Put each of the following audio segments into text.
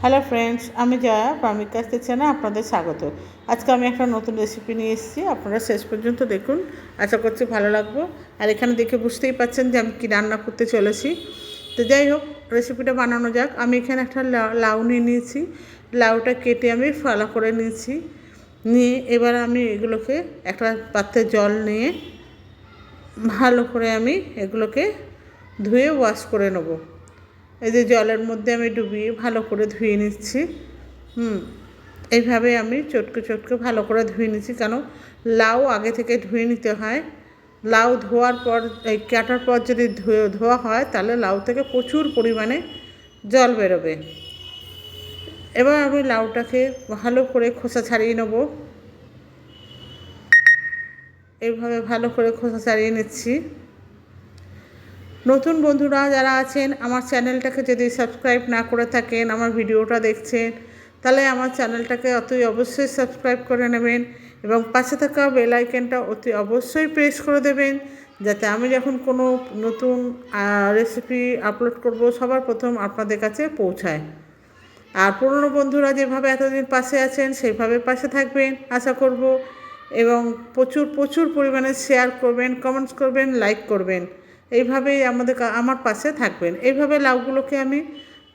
Hello friends, আমি জয়া পারমিতাস কিচেনে আপনাদের স্বাগত। আজকে আমি একটা নতুন রেসিপি নিয়ে এসেছি, আপনারা শেষ পর্যন্ত দেখুন, আশা করছি ভালো লাগবে। আর এখানে দেখে বুঝতেই পাচ্ছেন যে আমি কী রান্না করতে চলেছি। তো যাই হোক, রেসিপিটা বানানো যাক। আমি এখানে একটা লাউ নিয়ে নিয়েছি, লাউটা কেটে আমি ফালা করে নিয়েছি। নিয়ে এবার আমি এগুলোকে একটা পাত্রে জল নিয়ে ভালো করে আমি এগুলোকে ধুয়ে ওয়াশ করে নেব। এই যে জলের মধ্যে আমি ডুবিয়ে ভালো করে ধুয়ে নিচ্ছি। এইভাবে আমি চটকে চটকে ভালো করে ধুয়ে নিচ্ছি, কেন লাউ আগে থেকে ধুয়ে নিতে হয়। লাউ ধোয়ার পর, এই কাটার পর যদি ধোয়া হয় তাহলে লাউ থেকে প্রচুর পরিমাণে জল বেরোবে। এবার আমি লাউটাকে ভালো করে খোসা ছাড়িয়ে নেব। এইভাবে ভালো করে খোসা ছাড়িয়ে নিচ্ছি। নতুন বন্ধুরা যারা আছেন, আমার চ্যানেলটাকে যদি সাবস্ক্রাইব না করে থাকেন, আমার ভিডিওটা দেখছেন, তাহলে আমার চ্যানেলটাকে অতি অবশ্যই সাবস্ক্রাইব করে নেবেন এবং পাশে থাকা বেল আইকনটা অতি অবশ্যই প্রেস করে দেবেন, যাতে আমি যখন কোনো নতুন রেসিপি আপলোড করব সবার প্রথম আপনাদের কাছে পৌঁছায়। আর পুরনো বন্ধুরা যেভাবে এতদিন পাশে আছেন সেইভাবে পাশে থাকবেন আশা করব, এবং প্রচুর প্রচুর পরিমাণে শেয়ার করবেন, কমেন্টস করবেন, লাইক করবেন। এইভাবেই আমার পাশে থাকবেন। এইভাবে লাউগুলোকে আমি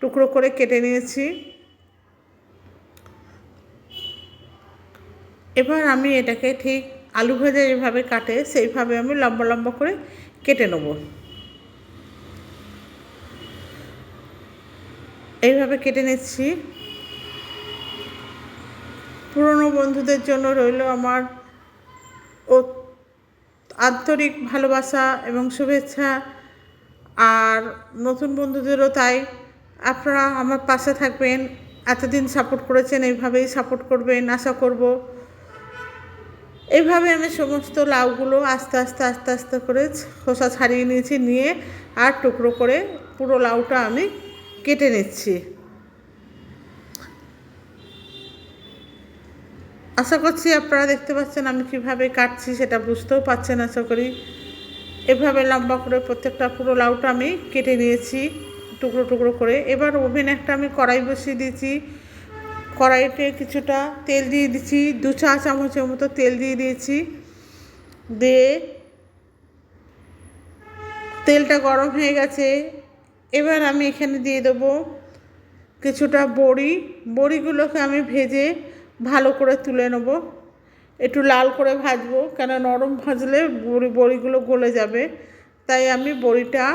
টুকরো করে কেটে নিয়েছি। এবার আমি এটাকে ঠিক আলু ভাজা যেভাবে কাটে সেইভাবে আমি লম্বা লম্বা করে কেটে নেব। এইভাবে কেটে নিচ্ছি। পুরনো বন্ধুদের জন্য রইল আমার আন্তরিক ভালোবাসা এবং শুভেচ্ছা, আর নতুন বন্ধুদেরও তাই। আপনারা আমার পাশে থাকবেন, এতদিন সাপোর্ট করেছেন, এইভাবেই সাপোর্ট করবেন আশা করব। এইভাবে আমি সমস্ত লাউগুলো আস্তে আস্তে আস্তে আস্তে করে খোসা ছাড়িয়ে নিয়েছি, নিয়ে আর টুকরো করে পুরো লাউটা আমি কেটে নিচ্ছি। আশা করছি আপনারা দেখতে পাচ্ছেন আমি কিভাবে কাটছি, সেটা বুঝতেও পাচ্ছেন আশা করি। এভাবে লম্বা করে প্রত্যেকটা পুরো লাউটা আমি কেটে নিয়েছি টুকরো টুকরো করে। এবার ওভেনে একটা আমি কড়াই বসিয়ে দিয়েছি। কড়াইতে কিছুটা তেল দিয়ে দিচ্ছি, 2 চা চামচের মতো তেল দিয়ে দিয়েছি। দিয়ে তেলটা গরম হয়ে গেছে। এবার আমি এখানে দিয়ে দেবো কিছুটা বড়িগুলোকে আমি ভেজে ভালো করে তুলে নেব। একটু লাল করে ভাজবো, কেন নরম ভাজলে বড়িগুলো গলে যাবে। তাই আমি বড়িটা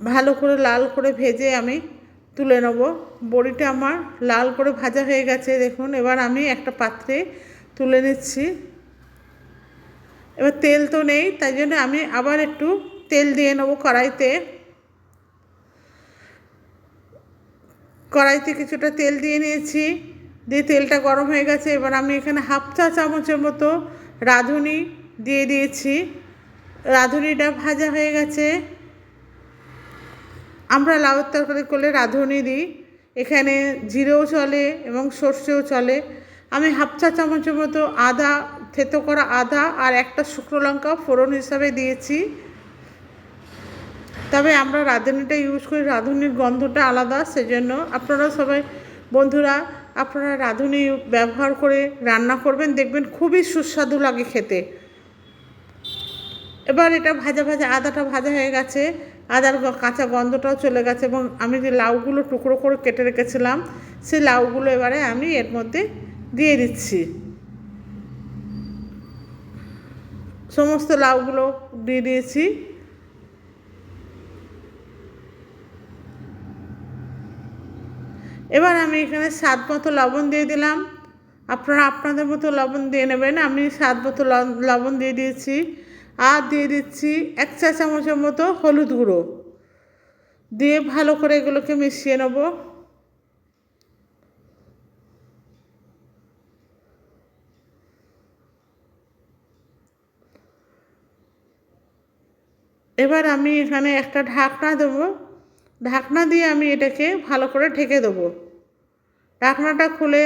ভালো করে লাল করে ভেজে আমি তুলে নেব। বড়িটা আমার লাল করে ভাজা হয়ে গেছে দেখুন। এবার আমি একটা পাত্রে তুলে নিচ্ছি। এবার তেল তো নেই, তাই জন্য আমি আবার একটু তেল দিয়ে নেবো কড়াইতে কিছুটা তেল দিয়ে নিয়েছি। দিয়ে তেলটা গরম হয়ে গেছে। এবার আমি এখানে 1/2 চা চামচের মতো রাঁধুনি দিয়ে দিয়েছি। রাঁধুনিটা ভাজা হয়ে গেছে। আমরা লাউয়ের তরকারি করলে রাঁধুনি দিই, এখানে জিরেও চলে এবং সর্ষেও চলে। আমি 1/2 চা চামচের মতো আদা, থেতো করা আদা আর একটা শুকনো লঙ্কা ফোড়ন হিসাবে দিয়েছি। তবে আমরা রাঁধুনিটা ইউজ করি, রাঁধুনির গন্ধটা আলাদা, সেজন্য আপনারা সবাই বন্ধুরা আপনারা রাঁধুনি ব্যবহার করে রান্না করবেন, দেখবেন খুবই সুস্বাদু লাগে খেতে। এবার এটা আদাটা ভাজা হয়ে গেছে, আদার কাঁচা গন্ধটাও চলে গেছে, এবং আমি যে লাউগুলো টুকরো করে কেটে রেখেছিলাম সেই লাউগুলো এবারে আমি এর মধ্যে দিয়ে দিচ্ছি। সমস্ত লাউগুলো দিয়ে দিয়েছি। এবার আমি এখানে স্বাদ মতো লবণ দিয়ে দিলাম। আপনারা আপনাদের মতো লবণ দিয়ে নেবেন। আমি স্বাদ মতো লবণ দিয়ে দিয়েছি। আর দিয়ে দিচ্ছি 1 চা চামচের মতো হলুদ গুঁড়ো। দিয়ে ভালো করে এগুলোকে মিশিয়ে নেব। এবার আমি এখানে একটা ঢাকনা দেবো। ঢাকনা দিয়ে আমি এটাকে ভালো করে ঢেকে দেবো। ঢাকনাটা খুলে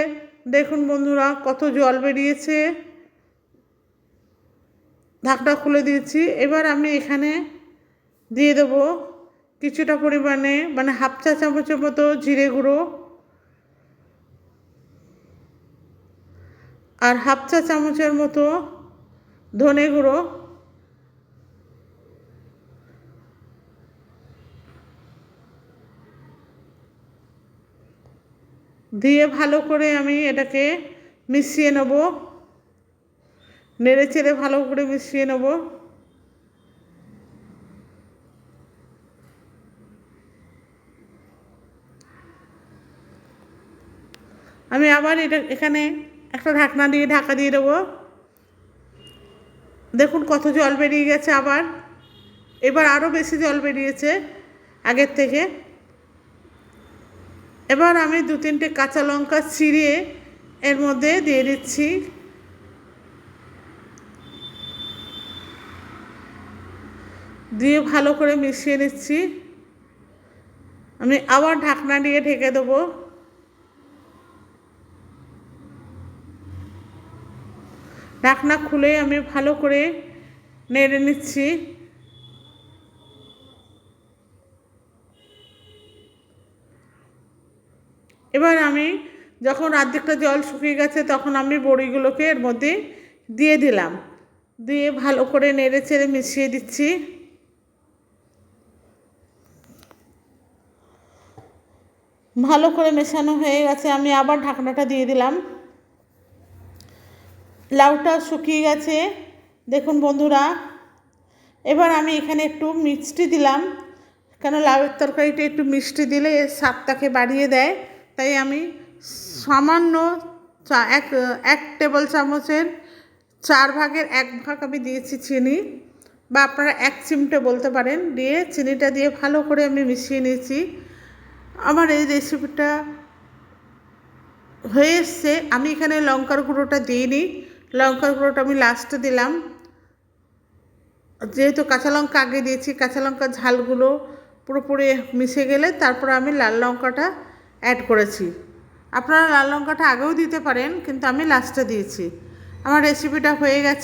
দেখুন বন্ধুরা কত জল বেরিয়েছে। ঢাকনা খুলে দিয়েছি। এবার আমি এখানে দিয়ে দেবো কিছুটা পরিমাণে, মানে 1/2 চা চামচের মতো জিরে গুঁড়ো, আর হাফ চা চামচের মতো ধনে গুঁড়ো, দিয়ে ভালো করে আমি এটাকে মিশিয়ে নেব, নেড়ে চেড়ে ভালো করে মিশিয়ে নেব। আমি আবার এখানে একটা ঢাকনা দিয়ে ঢাকা দিয়ে দেবো। দেখুন কত জল বেরিয়ে গেছে, এবার আরও বেশি জল বেরিয়েছে আগের থেকে। এবার আমি 2-3টে কাঁচা লঙ্কা চিড়ে এর মধ্যে দিয়ে দিচ্ছি। দিয়ে ভালো করে মিশিয়ে নিচ্ছি। আমি আবার ঢাকনা দিয়ে ঢেকে দেবো। ঢাকনা খুলে আমি ভালো করে নেড়ে নিচ্ছি। এবার আমি যখন অর্ধেকটা জল শুকিয়ে গেছে তখন আমি বড়িগুলোকে এর মধ্যে দিয়ে দিলাম, দিয়ে ভালো করে নেড়ে চেড়ে মিশিয়ে দিচ্ছি। ভালো করে মেশানো হয়ে গেছে, আমি আবার ঢাকনাটা দিয়ে দিলাম। লাউটা শুকিয়ে গেছে দেখুন বন্ধুরা। এবার আমি এখানে একটু মিষ্টি দিলাম, কেন লাউয়ের তরকারিটা একটু মিষ্টি দিলে এর স্বাদটাকে বাড়িয়ে দেয়। তাই আমি সামান্য এক টেবিল চামচের 1/4 আমি দিয়েছি চিনি, বা আপনারা 1 চিমটে বলতে পারেন। দিয়ে চিনিটা দিয়ে ভালো করে আমি মিশিয়ে নিয়েছি। আমার এই রেসিপিটা হয়ে এসছে। আমি এখানে লঙ্কার গুঁড়োটা দিইনি, লঙ্কার গুঁড়োটা আমি লাস্টে দিলাম। যেহেতু কাঁচা লঙ্কা আগে দিয়েছি, কাঁচা লঙ্কার ঝালগুলো পুরোপুরি মিশে গেলে তারপর আমি লাল লঙ্কাটা অ্যাড করেছি। আপনারা লাল লঙ্কাটা আগেও দিতে পারেন, কিন্তু আমি লাস্টে দিয়েছি। আমার রেসিপিটা হয়ে গেছে।